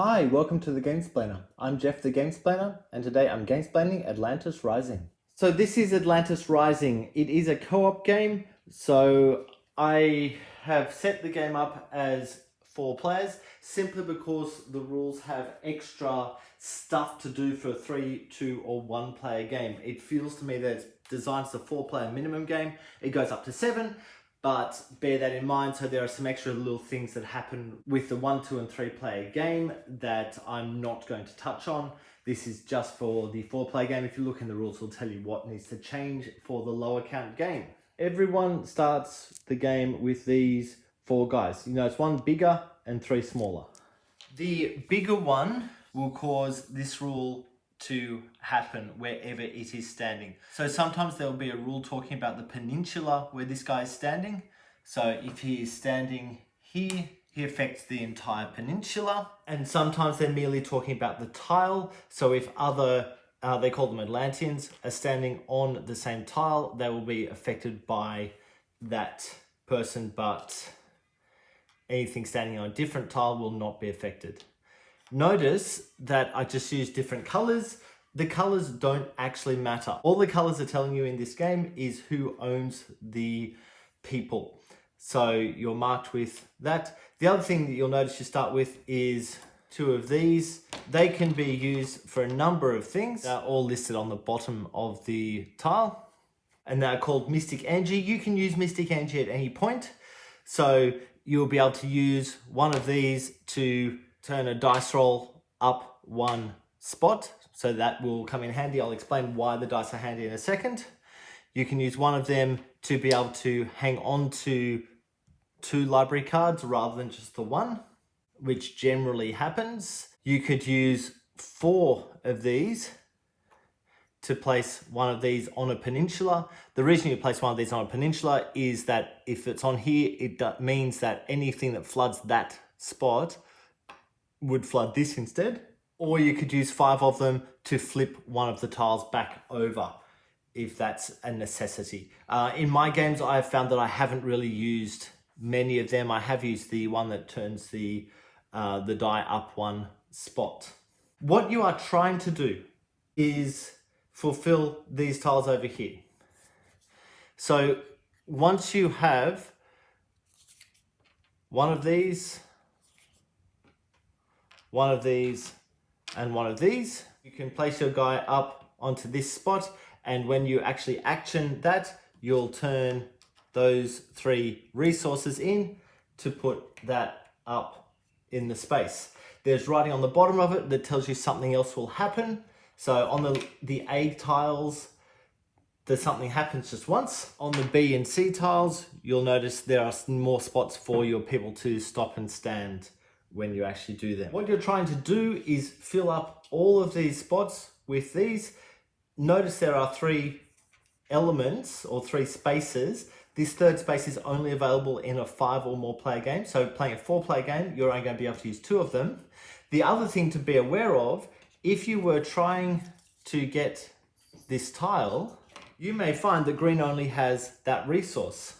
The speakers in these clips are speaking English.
Hi, welcome to the Gamesplainer. I'm Jeff the Gamesplainer, and today I'm Gamesplaining Atlantis Rising. So this is Atlantis Rising. It is a co-op game, so I have set the game up as 4 players simply because the rules have extra stuff to do for a 3, 2 or 1 player game. It feels to me that it's designed as a 4-player minimum game. It goes up to 7. But bear that in mind, so there are some extra little things that happen with the 1, 2 and 3 player game that I'm not going to touch on. This is just for the 4-player game. If you look in the rules, it'll tell you what needs to change for the lower count game. Everyone starts the game with these 4 guys. You know, it's 1 bigger and 3 smaller. The bigger one will cause this rule to happen wherever it is standing. So sometimes there will be a rule talking about the peninsula where this guy is standing. So if he is standing here, he affects the entire peninsula. And sometimes they're merely talking about the tile. So if other, they call them Atlanteans, are standing on the same tile, they will be affected by that person, but anything standing on a different tile will not be affected. Notice that I just used different colors. The colors don't actually matter. All the colors are telling you in this game is who owns the people. So you're marked with that. The other thing that you'll notice you start with is 2 of these. They can be used for a number of things. They're all listed on the bottom of the tile. And they're called Mystic Angie. You can use Mystic Angie at any point. So you'll be able to use one of these to turn a dice roll up 1 spot, so that will come in handy. I'll explain why the dice are handy in a second. You can use one of them to be able to hang on to 2 library cards rather than just the 1, which generally happens. You could use 4 of these to place one of these on a peninsula. The reason you place one of these on a peninsula is that if it's on here, it means that anything that floods that spot would flood this instead. Or you could use 5 of them to flip one of the tiles back over if that's a necessity. In my games, I have found that I haven't really used many of them. I have used the one that turns the die up 1 spot. What you are trying to do is fulfill these tiles over here. So once you have one of these, one of these, and one of these, you can place your guy up onto this spot, and when you actually action that, you'll turn those 3 resources in to put that up in the space. There's writing on the bottom of it that tells you something else will happen. So on the A tiles, something happens just once. On the B and C tiles, you'll notice there are more spots for your people to stop and stand when you actually do them. What you're trying to do is fill up all of these spots with these. Notice there are 3 elements or 3 spaces. This 3rd space is only available in a 5 or more player game. So playing a 4-player game, you're only going to be able to use 2 of them. The other thing to be aware of, if you were trying to get this tile, you may find that green only has that resource.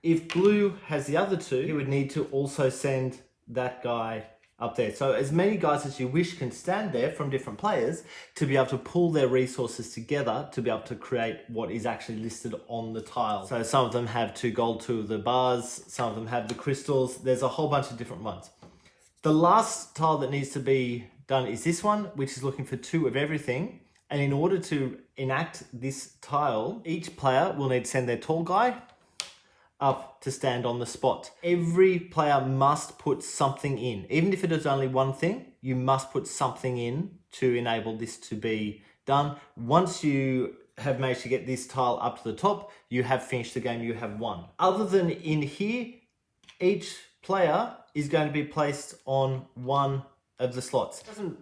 If blue has the other 2, you would need to also send that guy up there. So as many guys as you wish can stand there from different players to be able to pull their resources together to be able to create what is actually listed on the tile. So some of them have 2 gold, 2 of the bars, some of them have the crystals. There's a whole bunch of different ones. The last tile that needs to be done is this one, which is looking for 2 of everything. And in order to enact this tile, each player will need to send their tall guy up to stand on the spot. Every player must put something in. Even if it is only 1 thing, you must put something in to enable this to be done. Once you have managed to get this tile up to the top, you have finished the game, you have won. Other than in here, each player is going to be placed on 1 of the slots. It doesn't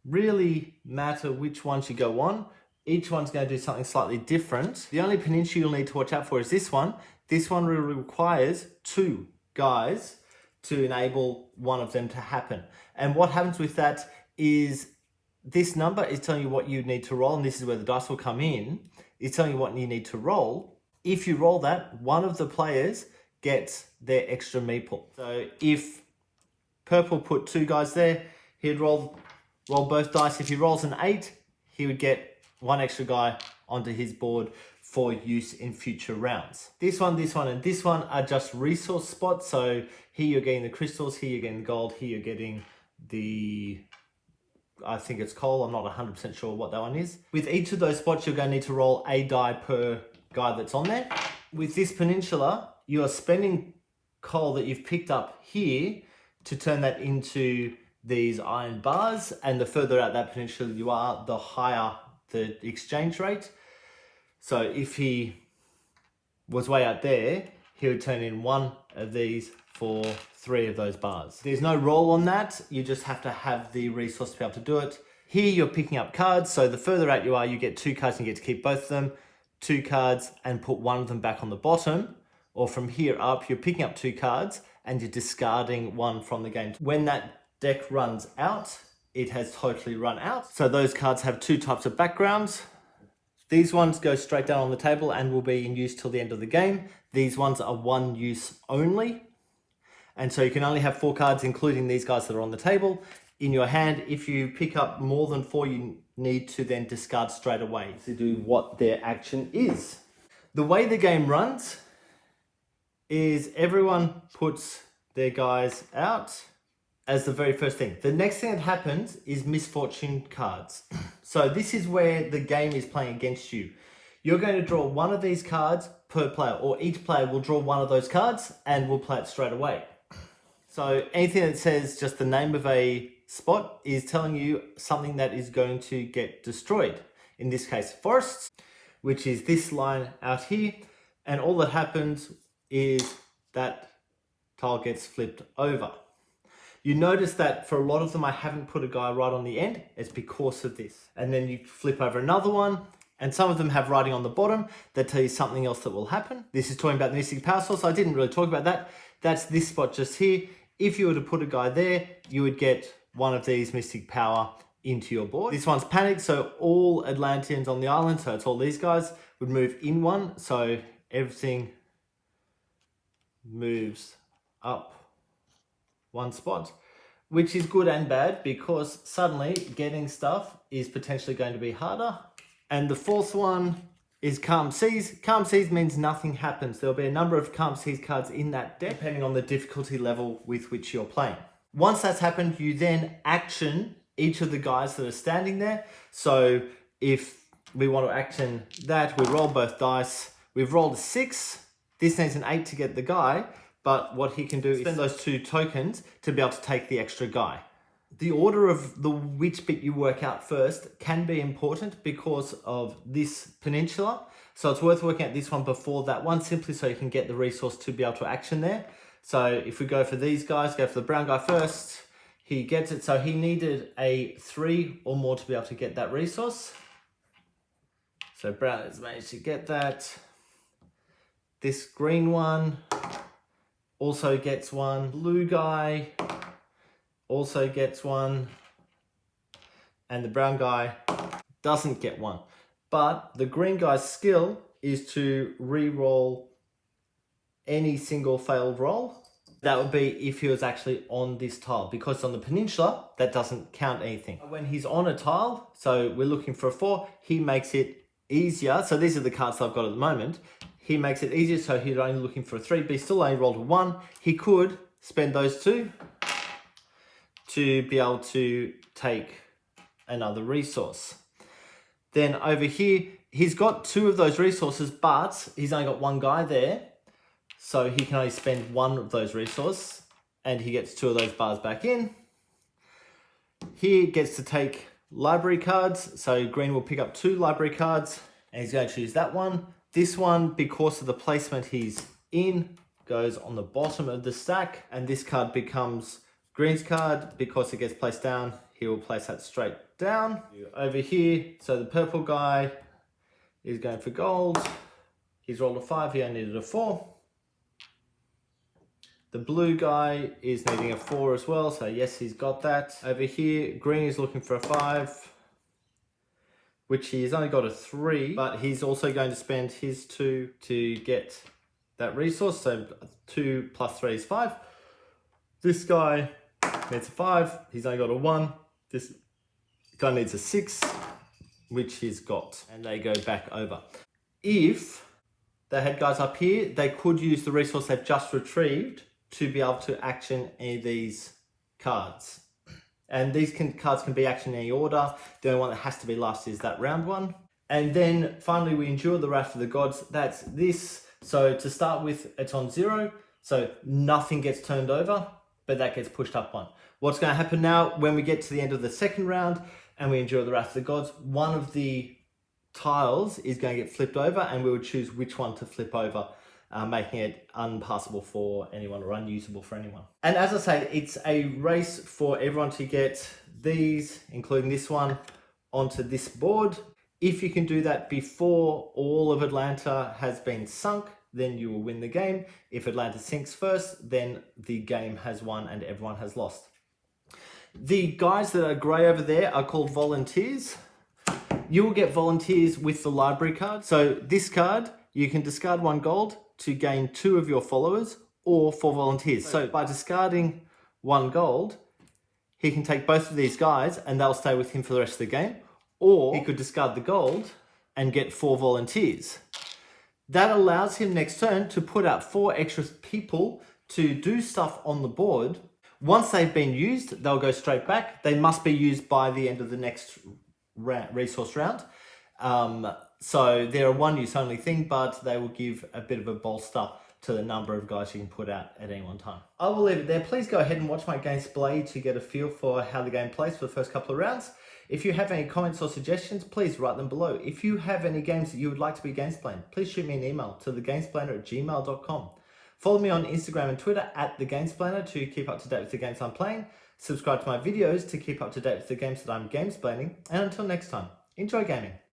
really matter which ones you go on. Each one's going to do something slightly different. The only peninsula you'll need to watch out for is this one. This one really requires 2 guys to enable one of them to happen. And what happens with that is this number is telling you what you need to roll, and this is where the dice will come in. It's telling you what you need to roll. If you roll that, one of the players gets their extra meeple. So if purple put 2 guys there, he'd roll both dice. If he rolls an 8, he would get one extra guy onto his board for use in future rounds. This one, and this one are just resource spots. So here you're getting the crystals, here you're getting gold, here you're getting the, I think it's coal. I'm not 100% sure what that one is. With each of those spots, you're going to need to roll a die per guy that's on there. With this peninsula, you are spending coal that you've picked up here to turn that into these iron bars. And the further out that peninsula you are, the higher the exchange rate. So if he was way out there, he would turn in one of these for 3 of those bars. There's no roll on that. You just have to have the resource to be able to do it. Here you're picking up cards. So the further out you are, you get 2 cards and you get to keep both of them. 2 cards and put one of them back on the bottom. Or from here up, you're picking up 2 cards and you're discarding one from the game. When that deck runs out, it has totally run out. So those cards have 2 types of backgrounds. These ones go straight down on the table and will be in use till the end of the game. These ones are 1 use only. And so you can only have 4 cards, including these guys that are on the table, in your hand. If you pick up more than 4, you need to then discard straight away to do what their action is. The way the game runs is everyone puts their guys out as the very first thing. The next thing that happens is misfortune cards. So this is where the game is playing against you. You're going to draw one of these cards per player, or each player will draw one of those cards and will play it straight away. So anything that says just the name of a spot is telling you something that is going to get destroyed. In this case, forests, which is this line out here. And all that happens is that tile gets flipped over. You notice that for a lot of them, I haven't put a guy right on the end. It's because of this. And then you flip over another one, and some of them have writing on the bottom that tell you something else that will happen. This is talking about the mystic power source. I didn't really talk about that. That's this spot just here. If you were to put a guy there, you would get one of these mystic power into your board. This one's panicked, so all Atlanteans on the island, so it's all these guys, would move in one. So everything moves up 1 spot, which is good and bad because suddenly getting stuff is potentially going to be harder. And the 4th one is Calm Seas. Calm Seas means nothing happens. There'll be a number of Calm Seas cards in that deck, depending on the difficulty level with which you're playing. Once that's happened, you then action each of the guys that are standing there. So if we want to action that, we roll both dice. We've rolled a 6. This needs an 8 to get the guy. But what he can do is spend those 2 tokens to be able to take the extra guy. The order of which bit you work out first can be important because of this peninsula. So it's worth working out this one before that one, simply so you can get the resource to be able to action there. So if we go for these guys, go for the brown guy first, he gets it. So he needed a 3 or more to be able to get that resource. So brown has managed to get that. This green one also gets one. Blue guy also gets one. And the brown guy doesn't get one. But the green guy's skill is to re-roll any single failed roll. That would be if he was actually on this tile, because on the peninsula, that doesn't count anything. When he's on a tile, so we're looking for a 4, he makes it easier. So these are the cards I've got at the moment. He makes it easier, so he's only looking for a 3, but he still only rolled a 1. He could spend those 2 to be able to take another resource. Then over here, he's got 2 of those resources, but he's only got 1 guy there. So he can only spend 1 of those resources, and he gets 2 of those bars back in. He gets to take library cards. So green will pick up 2 library cards, and he's going to choose that one. This one, because of the placement he's in, goes on the bottom of the stack, and this card becomes green's card. Because it gets placed down, he will place that straight down. Over here, so the purple guy is going for gold. He's rolled a 5, he only needed a 4. The blue guy is needing a 4 as well, so yes, he's got that. Over here, green is looking for a 5, which he's only got a 3, but he's also going to spend his 2 to get that resource, so 2 plus 3 is 5. This guy Needs a 5. He's only got a 1. This guy needs a 6, which he's got. And they go back over. If they had guys up here, they could use the resource they've just retrieved to be able to action any of these cards. And these cards can be actioned in any order. The only one that has to be last is that round one. And then finally we endure the Wrath of the Gods. That's this. So to start with, it's on 0. So nothing gets turned over, but that gets pushed up 1. What's going to happen now when we get to the end of the second round and we endure the Wrath of the Gods, one of the tiles is going to get flipped over and we would choose which one to flip over, making it unpassable for anyone or unusable for anyone. And as I say, it's a race for everyone to get these, including this one, onto this board. If you can do that before all of Atlanta has been sunk, then you will win the game. If Atlanta sinks first, then the game has won and everyone has lost. The guys that are grey over there are called volunteers. You will get volunteers with the library card. So this card, you can discard 1 gold to gain 2 of your followers or 4 volunteers. So by discarding 1 gold, he can take both of these guys and they'll stay with him for the rest of the game. Or he could discard the gold and get 4 volunteers. That allows him next turn to put out 4 extra people to do stuff on the board. Once they've been used, they'll go straight back. They must be used by the end of the next resource round. So they're a 1-use only thing, but they will give a bit of a bolster to the number of guys you can put out at any one time. I will leave it there. Please go ahead and watch my gameplay to get a feel for how the game plays for the first couple of rounds. If you have any comments or suggestions, please write them below. If you have any games that you would like to be Gamesplaned, please shoot me an email to thegamesplainer@gmail.com. Follow me on Instagram and Twitter @thegamesplainer to keep up to date with the games I'm playing. Subscribe to my videos to keep up to date with the games that I'm gamesplaining. And until next time, enjoy gaming.